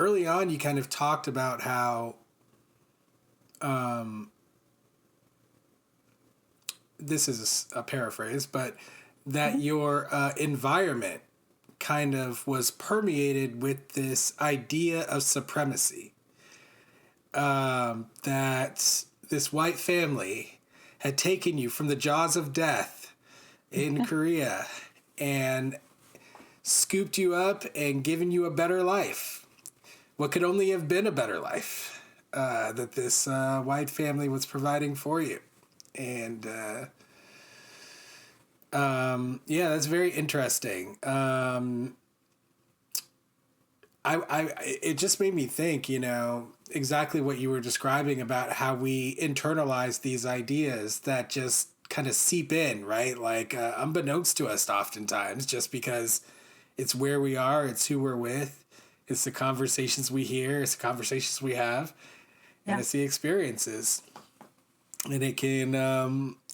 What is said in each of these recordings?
early on you kind of talked about how this is a paraphrase, but that your environment kind of was permeated with this idea of supremacy. That this white family had taken you from the jaws of death in Korea and scooped you up and given you a better life. What could only have been a better life that this white family was providing for you. And yeah, that's very interesting. It just made me think, exactly what you were describing about how we internalize these ideas that just kind of seep in, right? Like unbeknownst to us oftentimes, just because it's where we are, it's who we're with, it's the conversations we hear, it's the conversations we have, and it's the experiences. And it can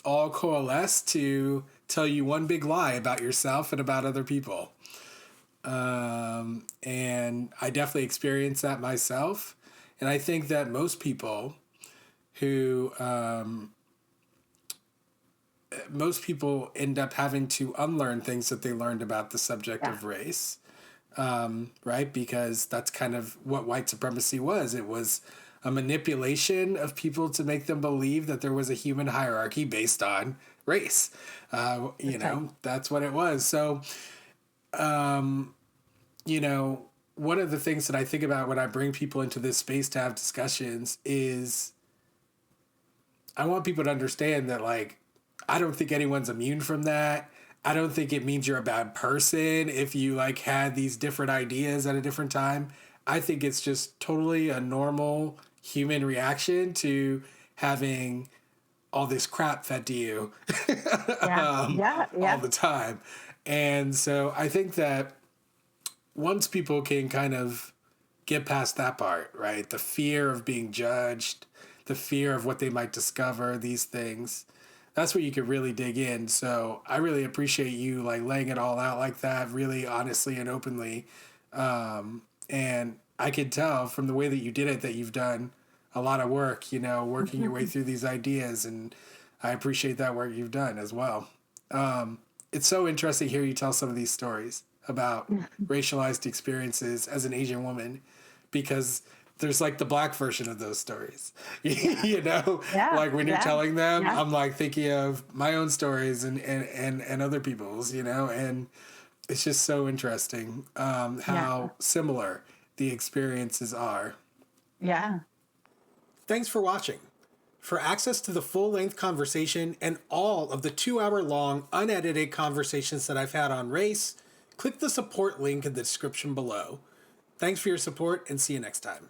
all coalesce to tell you one big lie about yourself and about other people. And I definitely experienced that myself. And I think that most people who, end up having to unlearn things that they learned about the subject of race, right? Because that's kind of what white supremacy was. It was a manipulation of people to make them believe that there was a human hierarchy based on race. That's what it was. So, one of the things that I think about when I bring people into this space to have discussions is I want people to understand that, like, I don't think anyone's immune from that. I don't think it means you're a bad person if you, like, had these different ideas at a different time. I think it's just totally a normal human reaction to having all this crap fed to you all the time. And so I think that once people can kind of get past that part, right? The fear of being judged, the fear of what they might discover, these things, that's where you could really dig in. So I really appreciate you like laying it all out like that, really honestly and openly. And I could tell from the way that you did it that you've done a lot of work, working your way through these ideas. And I appreciate that work you've done as well. It's so interesting to hear you tell some of these stories about racialized experiences as an Asian woman, because there's like the black version of those stories, like when you're telling them, I'm like thinking of my own stories and other people's, and it's just so interesting how similar the experiences are. Yeah. Thanks for watching. For access to the full-length conversation and all of the 2-hour-long unedited conversations that I've had on race, click the support link in the description below. Thanks for your support and see you next time.